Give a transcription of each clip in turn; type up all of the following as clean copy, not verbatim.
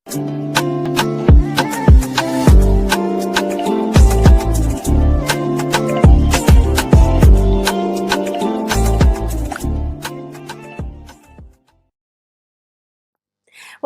Well,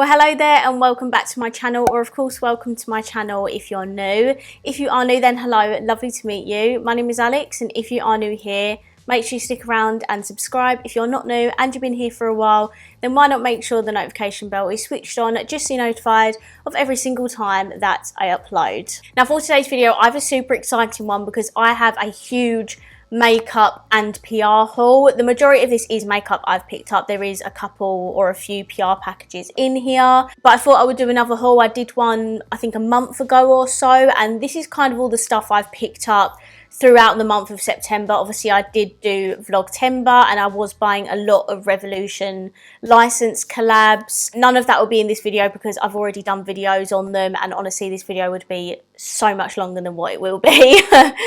hello there and welcome back to my channel, or of course welcome to my channel if you're new. If you are new, then hello, lovely to meet you. My name is Alex, and if you are new here, make sure you stick around and subscribe. If you're not new and you've been here for a while, then why not make sure the notification bell is switched on just so you're notified of every single time that I upload. Now for today's video, I have a super exciting one because I have a huge makeup and PR haul. The majority of this is makeup I've picked up. There is a couple or a few PR packages in here, but I thought I would do another haul. I did one I think a month ago or so, and this is kind of all the stuff I've picked up throughout the month of September. Obviously I did do Vlogtember and I was buying a lot of Revolution license collabs. None of that will be in this video because I've already done videos on them, and honestly this video would be so much longer than what it will be.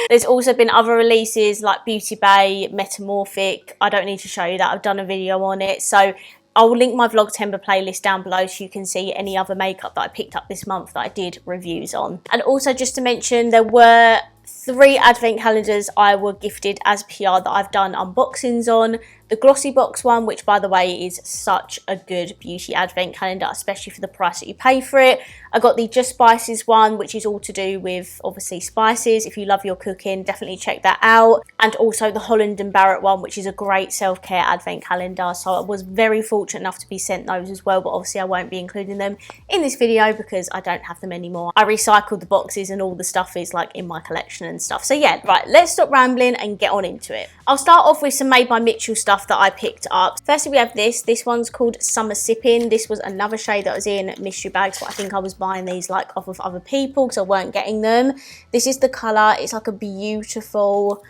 There's also been other releases like Beauty Bay, Metamorphic. I don't need to show you that, I've done a video on it. So I'll link my Vlogtember playlist down below so you can see any other makeup that I picked up this month that I did reviews on. And also just to mention, there were 3 advent calendars I were gifted as PR that I've done unboxings on. The Glossy Box one, which by the way is such a good beauty advent calendar, especially for the price that you pay for it. I got the Just Spices one, which is all to do with obviously spices. If you love your cooking, definitely check that out. And also the Holland & Barrett one, which is a great self-care advent calendar. So I was very fortunate enough to be sent those as well, but obviously I won't be including them in this video because I don't have them anymore. I recycled the boxes and all the stuff is like in my collection and stuff. So yeah, right, let's stop rambling and get on into it. I'll start off with some Made by Mitchell stuff that I picked up. Firstly, we have this one's called Summer Sipping. This was another shade that was in mystery bags, but I think I was buying these like off of other people because I weren't getting them. This is the colour. It's like a beautiful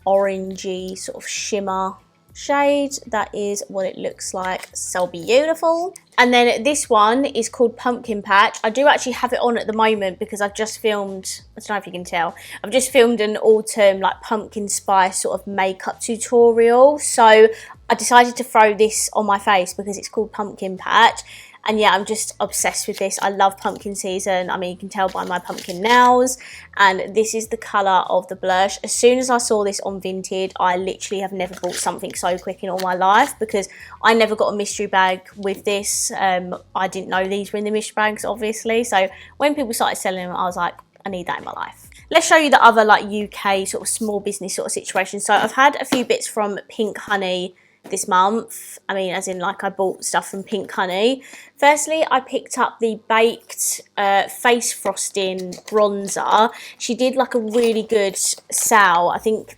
orangey sort of shimmer shade. That is what it looks like. So beautiful. And then this one is called Pumpkin Patch. I do actually have it on at the moment because I've just filmed, I don't know if you can tell, I've just filmed an autumn like pumpkin spice sort of makeup tutorial. So I decided to throw this on my face because it's called Pumpkin Patch. And yeah, I'm just obsessed with this. I love pumpkin season. I mean, you can tell by my pumpkin nails. And this is the colour of the blush. As soon as I saw this on Vinted, I literally have never bought something so quick in all my life because I never got a mystery bag with this. I didn't know these were in the mystery bags, obviously. So when people started selling them, I was like, I need that in my life. Let's show you the other like UK sort of small business sort of situation. So I've had a few bits from Pink Honey this month. I mean, as in like I bought stuff from Pink Honey. Firstly, I picked up the Baked face frosting bronzer. She did like a really good sale. I think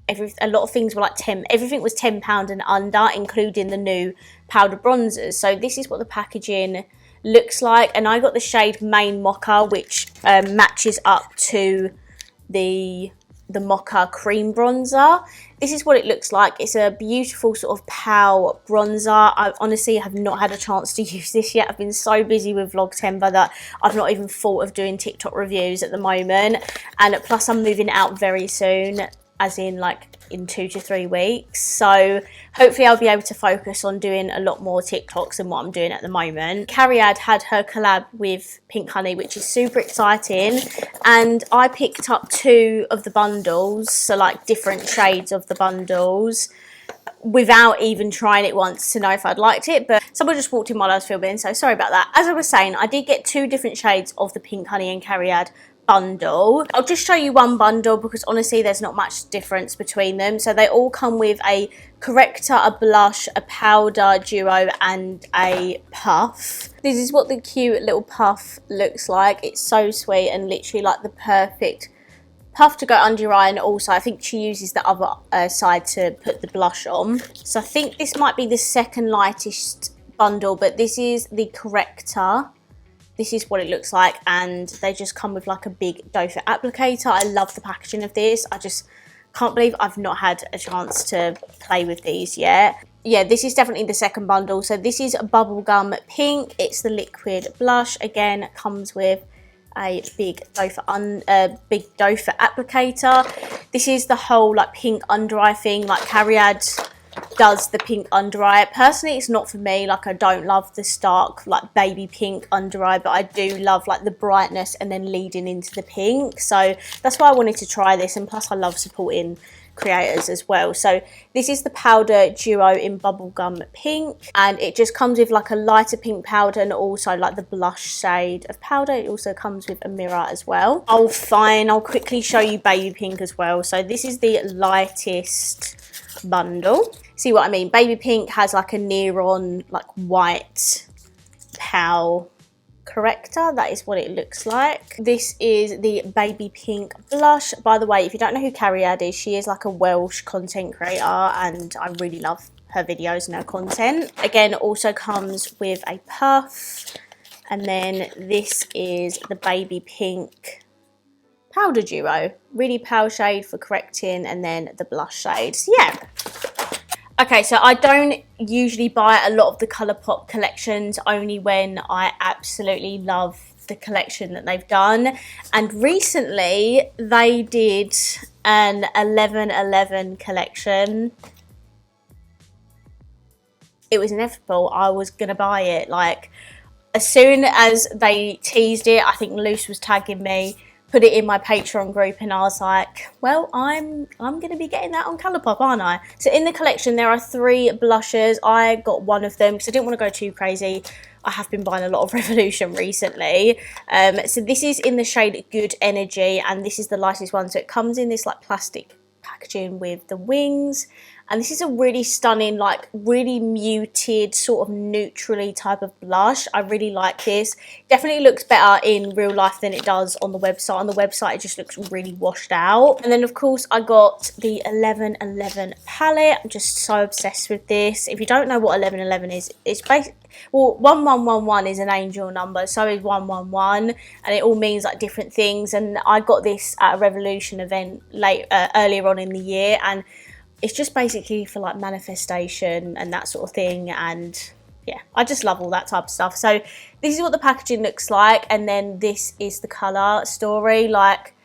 a lot of things were like everything was £10 and under, including the new powder bronzers. So this is what the packaging looks like, and I got the shade Main Mocha, which matches up to the Mocha cream bronzer. This is what it looks like. It's a beautiful sort of pale bronzer. I honestly have not had a chance to use this yet. I've been so busy with Vlogtember that I've not even thought of doing TikTok reviews at the moment. And plus I'm moving out very soon, as in like in 2 to 3 weeks. So hopefully I'll be able to focus on doing a lot more TikToks than what I'm doing at the moment. Cariad had her collab with Pink Honey, which is super exciting. And I picked up 2 of the bundles, so like different shades of the bundles, without even trying it once to know if I'd liked it. But someone just walked in while I was filming, so sorry about that. As I was saying, I did get 2 different shades of the Pink Honey and Cariad bundle. I'll just show you one bundle because honestly there's not much difference between them. So they all come with a corrector, a blush, a powder duo and a puff. This is what the cute little puff looks like. It's so sweet and literally like the perfect puff to go under your eye, and also I think she uses the other side to put the blush on. So I think this might be the second lightest bundle, but this is the corrector. This is what it looks like, and they just come with like a big doe foot applicator. I love the packaging of this. I just can't believe I've not had a chance to play with these yet. Yeah, this is definitely the second bundle. So this is Bubblegum Pink. It's the liquid blush. Again, it comes with a big doe foot applicator. This is the whole like pink under eye thing, like Cariad does the pink under eye. Personally, it's not for me. Like, I don't love the stark like baby pink under eye, but I do love like the brightness and then leading into the pink. So that's why I wanted to try this, and plus I love supporting creators as well. So this is the powder duo in bubblegum pink, and it just comes with like a lighter pink powder and also like the blush shade of powder. It also comes with a mirror as well. Oh fine, I'll quickly show you baby pink as well. So this is the lightest bundle. See what I mean? Baby pink has like a neon like white pow corrector. That is what it looks like. This is the baby pink blush. By the way, if you don't know who Cariad is, she is like a Welsh content creator and I really love her videos and her content. Again, also comes with a puff, and then this is the baby pink powder duo. Really pale shade for correcting, and then the blush shades. Yeah. Okay, so I don't usually buy a lot of the Colourpop collections, only when I absolutely love the collection that they've done. And recently they did an 11/11 collection. It was inevitable. I was gonna buy it. Like, as soon as they teased it, I think Luce was tagging me, put it in my Patreon group, and I was like, well, I'm going to be getting that on Colourpop, aren't I? So in the collection, there are 3 blushes. I got one of them because I didn't want to go too crazy. I have been buying a lot of Revolution recently. So this is in the shade Good Energy, and this is the lightest one. So it comes in this like plastic packaging with the wings. And this is a really stunning, like really muted, sort of neutrally type of blush. I really like this. Definitely looks better in real life than it does on the website. On the website, it just looks really washed out. And then, of course, I got the 11/11 palette. I'm just so obsessed with this. If you don't know what 11/11 is, it's basically, well, 1111 is an angel number, so is 111, and it all means like different things. And I got this at a Revolution event earlier on in the year, and it's just basically for like manifestation and that sort of thing. And yeah, I just love all that type of stuff. So this is what the packaging looks like, and then this is the colour story. Like,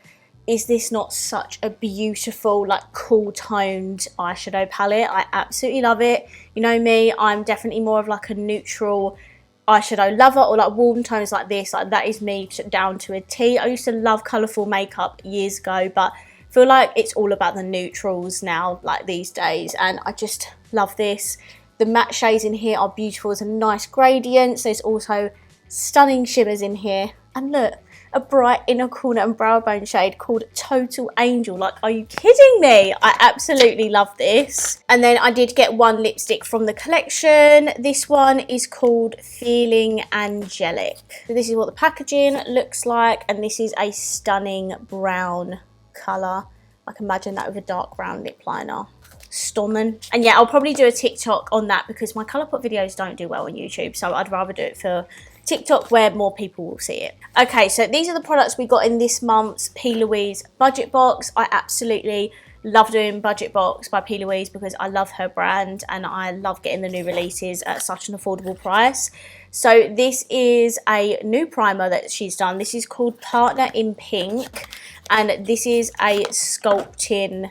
is this not such a beautiful, like cool toned eyeshadow palette? I absolutely love it. You know me, I'm definitely more of like a neutral eyeshadow lover, or like warm tones like this. Like, that is me down to a T. I used to love colourful makeup years ago, but I feel like it's all about the neutrals now, like these days, and I just love this. The matte shades in here are beautiful. There's a nice gradient. There's also stunning shimmers in here, and look, a bright inner corner and brow bone shade called Total Angel. Like, are you kidding me? I absolutely love this. And then I did get one lipstick from the collection. This one is called Feeling Angelic. So this is what the packaging looks like, and this is a stunning brown colour. I can imagine that with a dark brown lip liner. Stunning. And yeah, I'll probably do a TikTok on that because my Colourpop videos don't do well on YouTube, so I'd rather do it for TikTok where more people will see it. Okay, so these are the products we got in this month's P. Louise budget box. I absolutely love doing budget box by P. Louise because I love her brand and I love getting the new releases at such an affordable price. So this is a new primer that she's done. This is called Partner in Pink, and this is a sculpting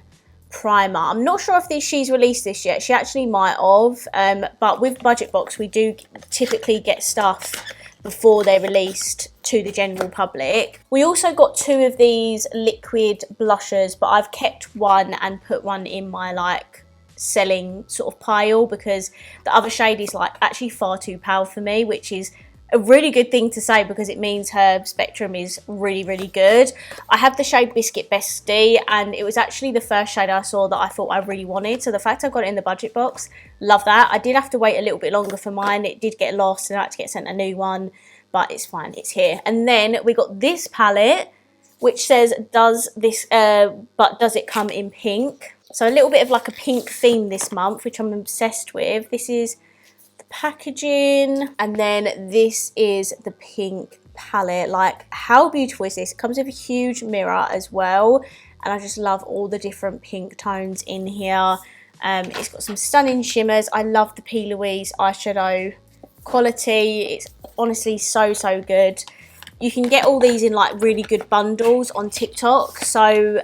primer. I'm not sure if she's released this yet. She actually might have, but with budget box we do typically get stuff before they're released to the general public. We also got 2 of these liquid blushers, but I've kept one and put one in my like selling sort of pile because the other shade is like actually far too pale for me, which is a really good thing to say because it means her spectrum is really, really good. I have the shade Biscuit Bestie, and it was actually the first shade I saw that I thought I really wanted. So the fact I got it in the budget box, love that. I did have to wait a little bit longer for mine. It did get lost and I had to get sent a new one, but it's fine, it's here. And then we got this palette, which says, does it come in pink? So a little bit of like a pink theme this month, which I'm obsessed with. This is packaging, and then this is the pink palette. Like, how beautiful is this? It comes with a huge mirror as well, and I just love all the different pink tones in here. It's got some stunning shimmers. I love the P. Louise eyeshadow quality. It's honestly so good. You can get all these in like really good bundles on TikTok, so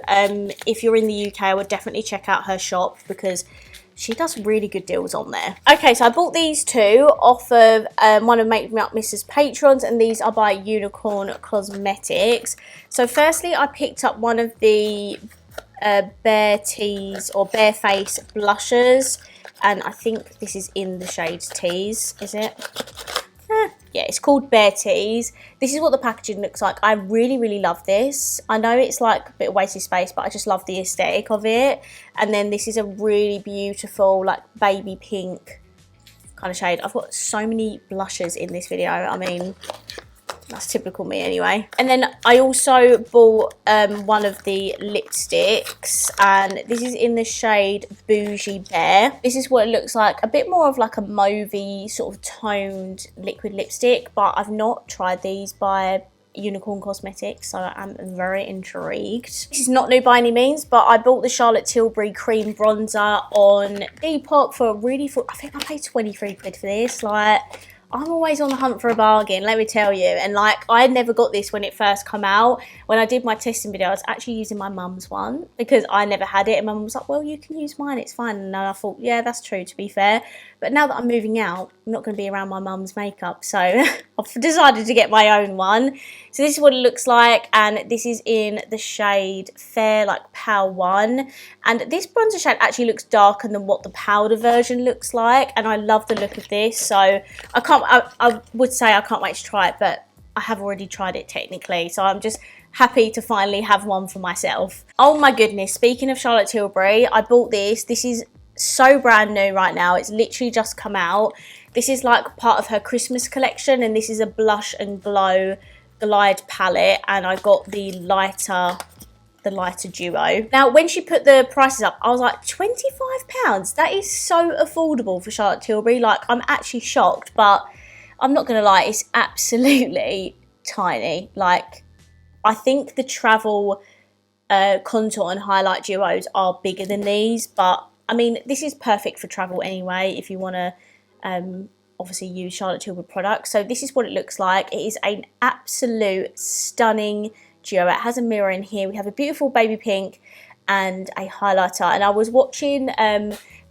if you're in the UK I would definitely check out her shop because she does really good deals on there. Okay, so I bought these two off of one of Make Me Up Mrs. Patrons, and these are by Unicorn Cosmetics. So firstly, I picked up one of the Bare Tease or Bare Face blushers, and I think this is in the shade Tease, is it? Yeah, it's called Bare Tease. This is what the packaging looks like. I really love this. I know it's like a bit of wasted space, but I just love the aesthetic of it. And then this is a really beautiful like baby pink kind of shade. I've got so many blushes in this video. I mean, that's typical me anyway. And then I also bought one of the lipsticks, and this is in the shade Bougie Bear. This is what it looks like, a bit more of like a mauvey sort of toned liquid lipstick, but I've not tried these by Unicorn Cosmetics, so I'm very intrigued. This is not new by any means, but I bought the Charlotte Tilbury cream bronzer on Depop for I think I paid 23 quid for this. Like, I'm always on the hunt for a bargain, let me tell you. And like, I never got this when it first come out. When I did my testing video, I was actually using my mum's one because I never had it. And my mum was like, well, you can use mine, it's fine. And I thought, yeah, that's true, to be fair. But now that I'm moving out, I'm not going to be around my mum's makeup. So I've decided to get my own one. So this is what it looks like. And this is in the shade Fair, like Power 1. And this bronzer shade actually looks darker than what the powder version looks like. And I love the look of this. So I would say I can't wait to try it, but I have already tried it technically. So I'm just happy to finally have one for myself. Oh my goodness, speaking of Charlotte Tilbury, I bought this. This is so brand new right now. It's literally just come out. This is like part of her Christmas collection, and this is a blush and glow glide palette, and I got the lighter duo. Now, when she put the prices up, I was like, £25? That is so affordable for Charlotte Tilbury. Like, I'm actually shocked, but I'm not gonna lie, it's absolutely tiny. Like, I think the travel contour and highlight duos are bigger than these, but I mean, this is perfect for travel anyway, if you want to obviously use Charlotte Tilbury products. So this is what it looks like. It is an absolute stunning duo. It has a mirror in here. We have a beautiful baby pink and a highlighter. And I was watching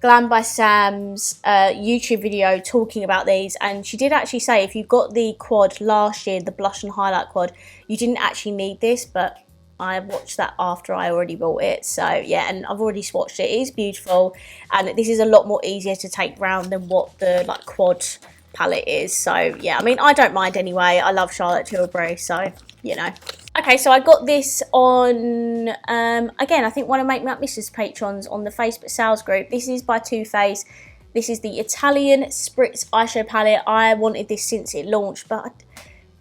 Glam by Sam's YouTube video talking about these, and she did actually say if you got the quad last year, the blush and highlight quad, you didn't actually need this, but I watched that after I already bought it. So yeah, and I've already swatched it. It is beautiful, and this is a lot more easier to take round than what the like quad palette is. So yeah, I mean, I don't mind anyway. I love Charlotte Tilbury, so you know. Okay, so I got this on again, I think one of Make Me Up Mrs. Patrons on the Facebook sales group. This is by Too Faced. This is the Italian Spritz eyeshadow palette. I wanted this since it launched, but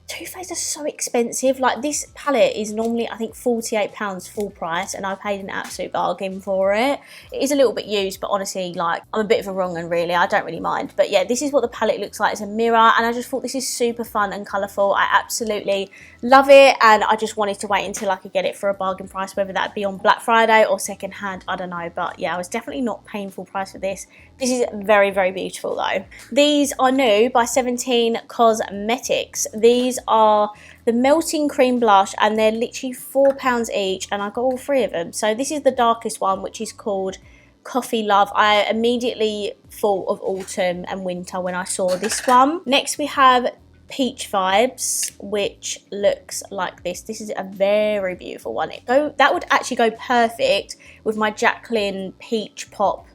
Too Faced are so expensive. Like, this palette is normally, I think, £48 full price, and I paid an absolute bargain for it. It is a little bit used, but honestly, like, I'm a bit of a wrong 'un, really. I don't really mind. But yeah, this is what the palette looks like. It's a mirror, and I just thought this is super fun and colourful. I absolutely love it, and I just wanted to wait until I could get it for a bargain price, whether that be on Black Friday or second hand, I don't know. But yeah, I was definitely not paying full price for this. This is very, very beautiful though. These are new by 17 Cosmetics. These are the melting cream blush, and they're literally £4 each, and I got all three of them. So this is the darkest one, which is called Coffee Love. I immediately thought of autumn and winter when I saw this one. Next we have Peach Vibes, which looks like this. This is a very beautiful one. That would actually go perfect with my Jacqueline Peach Pop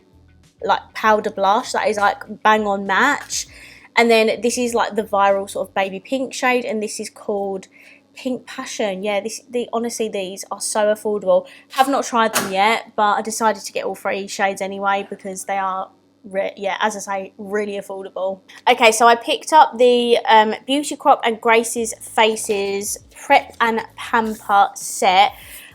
like powder blush. That is like bang on match. And then this is like the viral sort of baby pink shade, and this is called Pink Passion. Yeah, honestly, these are so affordable. Have not tried them yet, but I decided to get all three shades anyway because they are, yeah, as I say, really affordable. Okay, so I picked up the Beauty Crop and Grace's Faces Prep and Pamper set.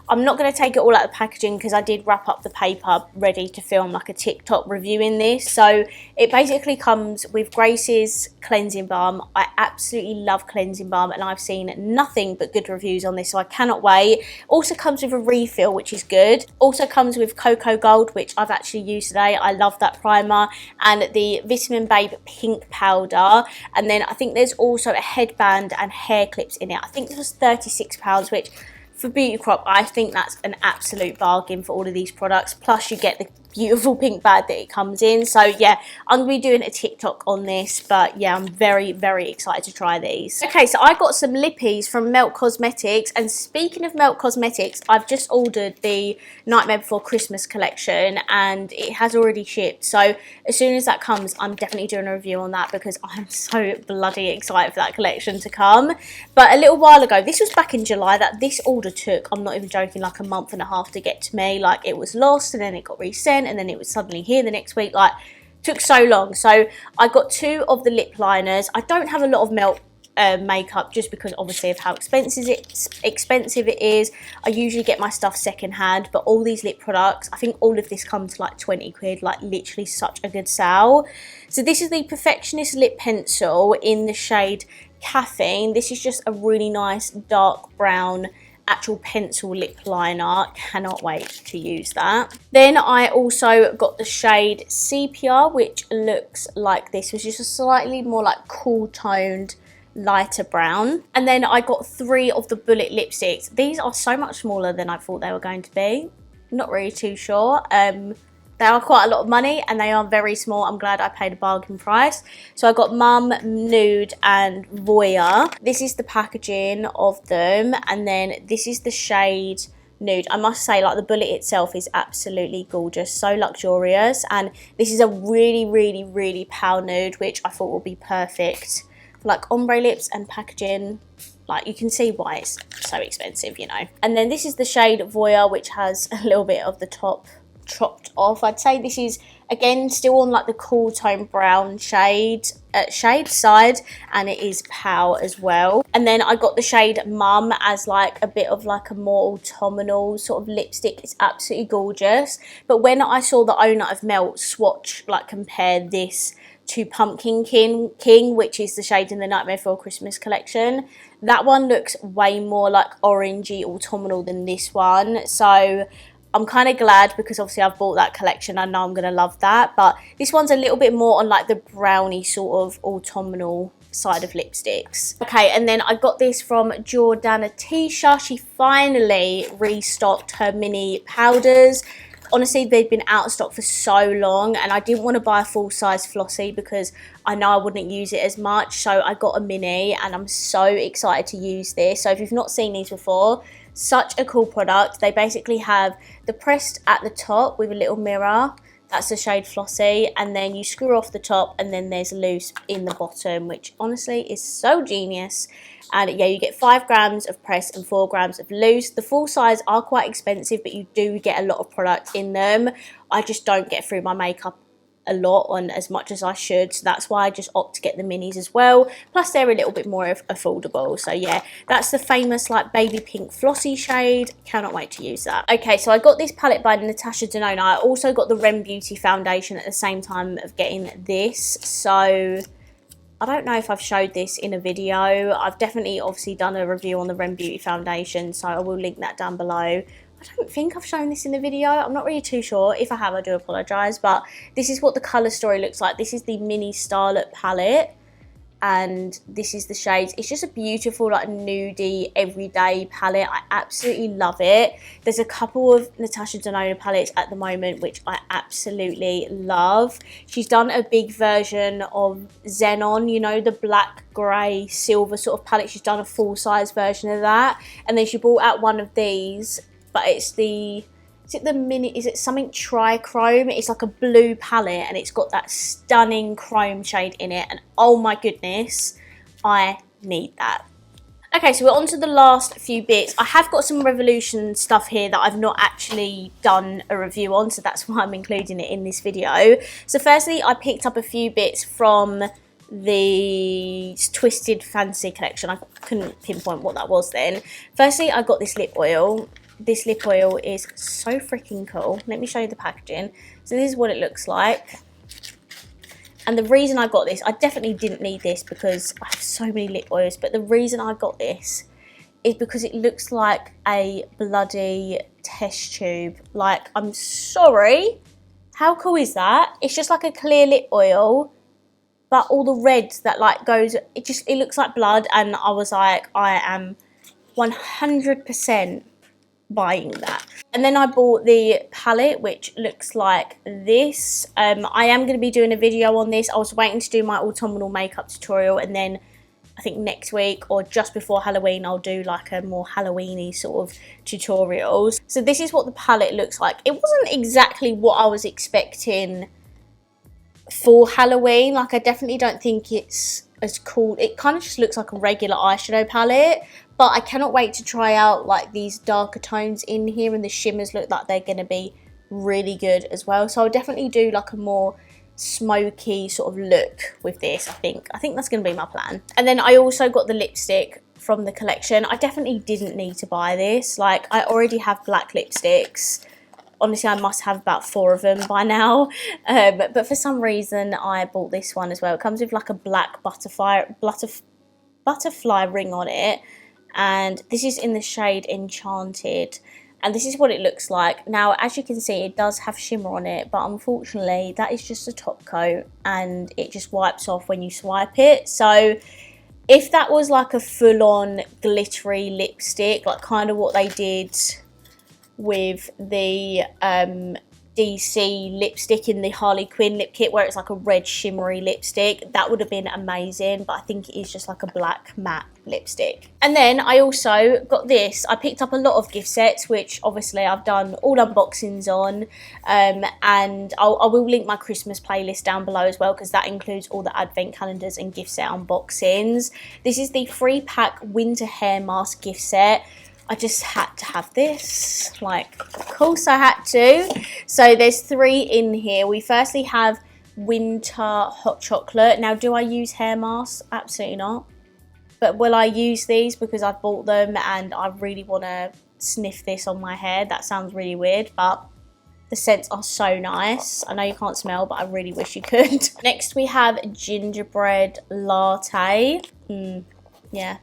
I'm not going to take it all out of the packaging because I did wrap up the paper ready to film like a TikTok reviewing this. So it basically comes with Grace's cleansing balm. I absolutely love cleansing balm, and I've seen nothing but good reviews on this, so I cannot wait. Also comes with a refill, which is good. Also comes with Cocoa Gold, which I've actually used today. I love that primer, and the Vitamin Babe pink powder. And then I think there's also a headband and hair clips in it. I think this was £36, which, for Beauty Crop, I think that's an absolute bargain for all of these products. Plus you get the beautiful pink bag that it comes in. So yeah, I'm gonna be doing a TikTok on this, but yeah, I'm very, very excited to try these. Okay, so I got some lippies from Melt Cosmetics, and speaking of Melt Cosmetics, I've just ordered the Nightmare Before Christmas collection and it has already shipped. So as soon as that comes, I'm definitely doing a review on that because I'm so bloody excited for that collection to come. But a little while ago, this was back in July, that this order took, I'm not even joking, like a month and a half to get to me. Like, it was lost and then it got resent and then it was suddenly here the next week. Like, took so long. So I got 2 of the lip liners. I don't have a lot of Melt makeup just because obviously of how expensive it is. I usually get my stuff secondhand, but all these lip products, I think all of this comes to like 20 quid, like literally such a good sale. So this is the Perfectionist Lip Pencil in the shade Caffeine. This is just a really nice dark brown actual pencil lip liner. Cannot wait to use that. Then I also got the shade Sepia, which looks like this, which is a slightly more like cool toned lighter brown. And then I got 3 of the Bullet lipsticks. These are so much smaller than I thought they were going to be. Not really too sure. They are quite a lot of money and they are very small. I'm glad I paid a bargain price. So I got Mum, Nude and Voyeur. This is the packaging of them, and then this is the shade Nude. I must say, like, the bullet itself is absolutely gorgeous, so luxurious, and this is a really, really, really pale nude, which I thought would be perfect for like ombre lips and packaging. Like, you can see why it's so expensive, you know. And then this is the shade Voyeur, which has a little bit of the top chopped off. I'd say this is again still on like the cool tone brown shade side, and it is pale as well. And then I got the shade Mum as like a bit of like a more autumnal sort of lipstick. It's absolutely gorgeous. But when I saw the owner of Melt swatch, like, compare this to Pumpkin King, which is the shade in the Nightmare Before Christmas collection, that one looks way more like orangey autumnal than this one. So I'm kind of glad, because obviously I've bought that collection. I know I'm going to love that. But this one's a little bit more on like the brownie sort of autumnal side of lipsticks. Okay, and then I got this from Jordana Tisha. She finally restocked her mini powders. Honestly, they've been out of stock for so long, and I didn't want to buy a full-size Flossie because I know I wouldn't use it as much. So I got a mini, and I'm so excited to use this. So if you've not seen these before, such a cool product. They basically have the pressed at the top with a little mirror. That's the shade Flossie, and then you screw off the top and then there's loose in the bottom, which honestly is so genius. And yeah, you get 5 grams of press and 4 grams of loose. The full size are quite expensive, but you do get a lot of product in them. I just don't get through my makeup a lot on as much as I should, so that's why I just opt to get the minis as well. Plus they're a little bit more affordable. So yeah, that's the famous like baby pink Flossie shade. Cannot wait to use that. Okay, so I got this palette by Natasha Denona. I also got the Rem Beauty foundation at the same time of getting this. So I don't know if I've showed this in a video. I've definitely obviously done a review on the Rem Beauty foundation, so I will link that down below. I don't think I've shown this in the video. I'm not really too sure. If I have, I do apologise. But this is what the colour story looks like. This is the mini Starlet palette. And this is the shades. It's just a beautiful, like, nudie, everyday palette. I absolutely love it. There's a couple of Natasha Denona palettes at the moment, which I absolutely love. She's done a big version of Xenon, you know, the black, grey, silver sort of palette. She's done a full-size version of that. And then she brought out one of these, but it's the, is it the mini, is it something trichrome? It's like a blue palette and it's got that stunning chrome shade in it, and oh my goodness, I need that. Okay, so we're on to the last few bits. I have got some Revolution stuff here that I've not actually done a review on, so that's why I'm including it in this video. So firstly, I picked up a few bits from the Twisted Fancy collection. I couldn't pinpoint what that was then. Firstly, I got this lip oil. This lip oil is so freaking cool. Let me show you the packaging. So this is what it looks like. And the reason I got this, I definitely didn't need this because I have so many lip oils, but the reason I got this is because it looks like a bloody test tube. Like, I'm sorry. How cool is that? It's just like a clear lip oil, but all the red that like goes, it looks like blood, and I was like, I am 100% buying that. And then I bought the palette, which looks like this. I am going to be doing a video on this. I was waiting to do my autumnal makeup tutorial, and then I think next week or just before Halloween I'll do like a more Halloweeny sort of tutorials. So this is what the palette looks like. It wasn't exactly what I was expecting for Halloween. Like, I definitely don't think it's as cool. It kind of just looks like a regular eyeshadow palette, but I cannot wait to try out like these darker tones in here, and the shimmers look like they're going to be really good as well. So I'll definitely do like a more smoky sort of look with this. I think that's going to be my plan. And then I also got the lipstick from the collection. I definitely didn't need to buy this. Like, I already have black lipsticks. Honestly, I must have about 4 of them by now. But for some reason, I bought this one as well. It comes with like a black butterfly ring on it. And this is in the shade Enchanted. And this is what it looks like. Now, as you can see, it does have shimmer on it, but unfortunately, that is just a top coat and it just wipes off when you swipe it. So if that was like a full-on glittery lipstick, like kind of what they did with the DC lipstick in the Harley Quinn lip kit, where it's like a red shimmery lipstick, that would have been amazing. But I think it is just like a black matte lipstick. And then I also got this. I picked up a lot of gift sets, which obviously I've done all unboxings on, and I will link my Christmas playlist down below as well, because that includes all the advent calendars and gift set unboxings. This is the Freack winter hair mask gift set. I just had to have this, like, of course I had to. So there's 3 in here. We firstly have winter hot chocolate. Now, do I use hair masks? Absolutely not. But will I use these because I've bought them and I really want to sniff this on my hair? That sounds really weird, but the scents are so nice. I know you can't smell, but I really wish you could. Next we have gingerbread latte. Yeah.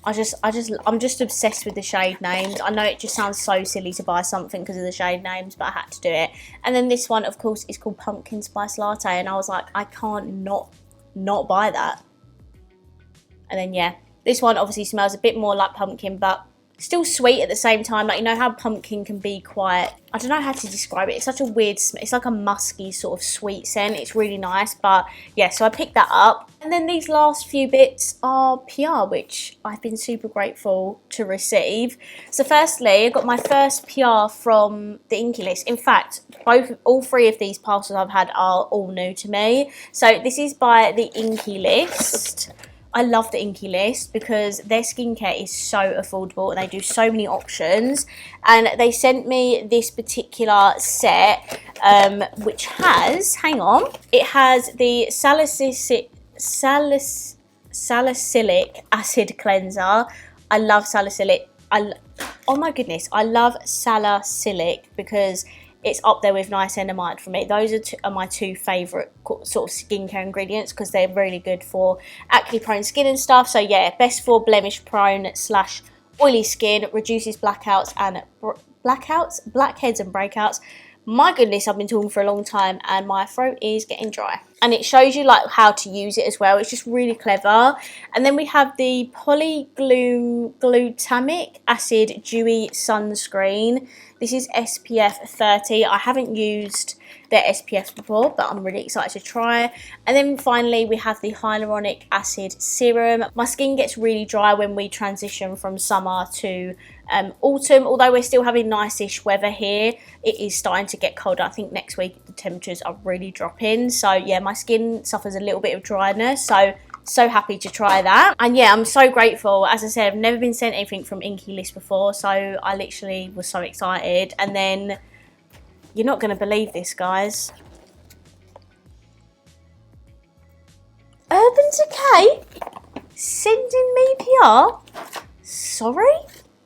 I'm just obsessed with the shade names. I know it just sounds so silly to buy something because of the shade names, but I had to do it. And then this one, of course, is called pumpkin spice latte, and I was like, I can't not buy that. And then yeah, this one obviously smells a bit more like pumpkin, but still sweet at the same time. Like, you know how pumpkin can be quite, I don't know how to describe it. It's such a weird smell. It's like a musky sort of sweet scent. It's really nice. But yeah, so I picked that up. And then these last few bits are PR, which I've been super grateful to receive. So firstly, I got my first PR from the Inky List. In fact, all 3 of these parcels I've had are all new to me. So this is by the Inky List. I love the Inky List because their skincare is so affordable and they do so many options. And they sent me this particular set, which has, hang on, it has the salicylic acid cleanser. I love salicylic. Oh my goodness, I love salicylic because it's up there with niacinamide for me. Those are my 2 favourite sort of skincare ingredients because they're really good for acne prone skin and stuff. So yeah, best for blemish prone / oily skin, reduces blackheads and breakouts. My goodness, I've been talking for a long time and my throat is getting dry. And it shows you like how to use it as well. It's just really clever. And then we have the polyglutamic acid dewy sunscreen. This is SPF 30. I haven't used their SPF before, but I'm really excited to try. And then finally, we have the hyaluronic acid serum. My skin gets really dry when we transition from summer to autumn. Although we're still having nice-ish weather here, it is starting to get colder. I think next week the temperatures are really dropping. So yeah, my skin suffers a little bit of dryness. So happy to try that. And yeah, I'm so grateful. As I said, I've never been sent anything from Inky List before, so I literally was so excited. And then, you're not going to believe this, guys. Urban Decay sending me PR? Sorry?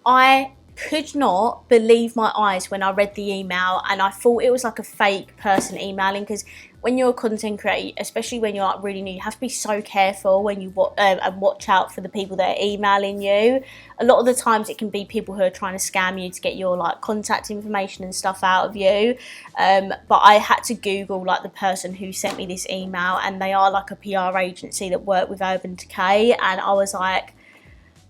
I could not believe my eyes when I read the email, and I thought it was like a fake person emailing, because when you're a content creator, especially when you're like really new, you have to be so careful when you and watch out for the people that are emailing you. A lot of the times it can be people who are trying to scam you to get your like contact information and stuff out of you. But I had to Google like the person who sent me this email, and they are like a PR agency that work with Urban Decay, and I was like,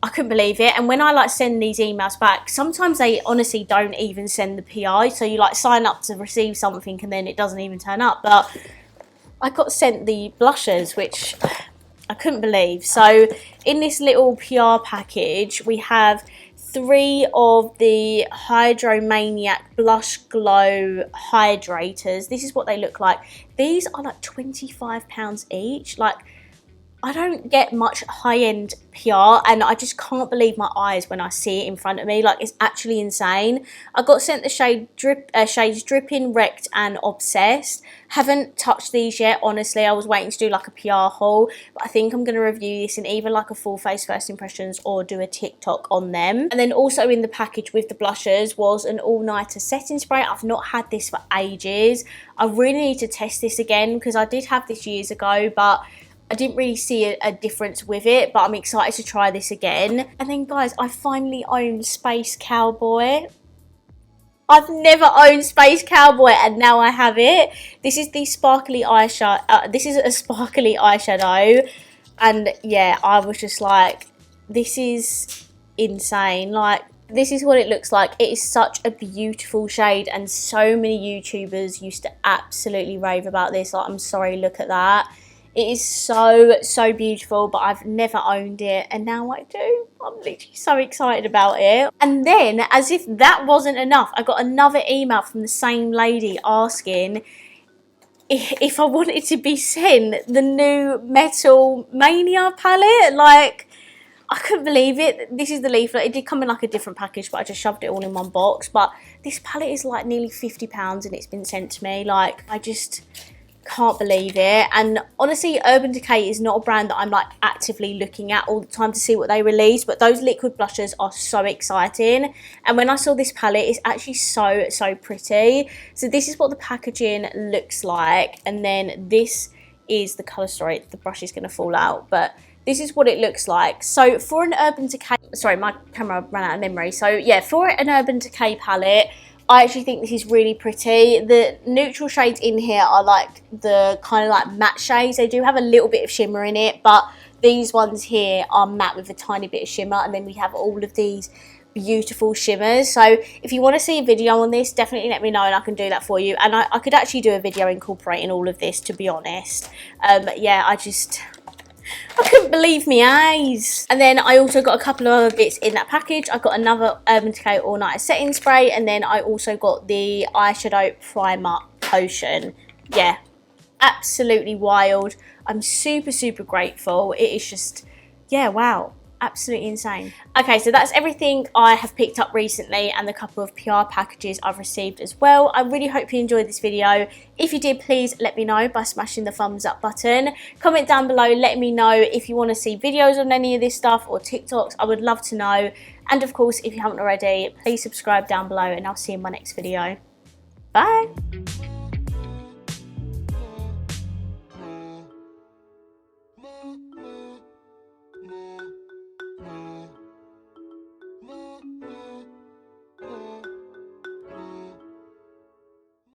I couldn't believe it. And when I like send these emails back, sometimes they honestly don't even send the PI. So you like sign up to receive something and then it doesn't even turn up. But I got sent the blushers, which I couldn't believe. So in this little PR package, we have 3 of the Hydromaniac Blush Glow Hydrators. This is what they look like. These are like £25 each. Like, I don't get much high-end PR, and I just can't believe my eyes when I see it in front of me. Like, it's actually insane. I got sent the shades Dripping, Wrecked and Obsessed. Haven't touched these yet, honestly. I was waiting to do like a PR haul, but I think I'm going to review this in either like a full face first impressions or do a TikTok on them. And then also in the package with the blushers was an all-nighter setting spray. I've not had this for ages. I really need to test this again because I did have this years ago, but I didn't really see a difference with it, but I'm excited to try this again. And then guys, I finally own Space Cowboy. I've never owned Space Cowboy and now I have it. This is the sparkly eyeshadow. This is a sparkly eyeshadow. And yeah, I was just like, this is insane. Like, this is what it looks like. It is such a beautiful shade and so many YouTubers used to absolutely rave about this. Like, I'm sorry, look at that. It is so beautiful, but I've never owned it, and now I do. I'm literally so excited about it. And then, as if that wasn't enough, I got another email from the same lady asking if I wanted to be sent the new Metal Mania palette. Like, I couldn't believe it. This is the leaflet. It did come in like a different package, but I just shoved it all in one box. But this palette is like nearly £50 and it's been sent to me. Like, I just can't believe it. And honestly, Urban Decay is not a brand that I'm like actively looking at all the time to see what they release, but those liquid blushes are so exciting. And when I saw this palette, it's actually so pretty. So this is what the packaging looks like, and then this is the color story. The brush is going to fall out, but this is what it looks like. So for an Urban Decay, sorry, my camera ran out of memory. So yeah, for an Urban Decay palette, I actually think this is really pretty. The neutral shades in here are like the kind of like matte shades. They do have a little bit of shimmer in it, but these ones here are matte with a tiny bit of shimmer, and then we have all of these beautiful shimmers. So if you want to see a video on this, definitely let me know and I can do that for you. And I could actually do a video incorporating all of this, to be honest. Yeah, I couldn't believe my eyes. And then I also got a couple of other bits in that package. I got another Urban Decay All Nighter Setting Spray, and then I also got the eyeshadow primer potion. Yeah, absolutely wild. I'm super grateful. It is just, yeah, wow. Absolutely insane. Okay, so that's everything I have picked up recently and the couple of PR packages I've received as well. I really hope you enjoyed this video. If you did, please let me know by smashing the thumbs up button. Comment down below, let me know if you want to see videos on any of this stuff or TikToks. I would love to know. And of course, if you haven't already, please subscribe down below and I'll see you in my next video. Bye.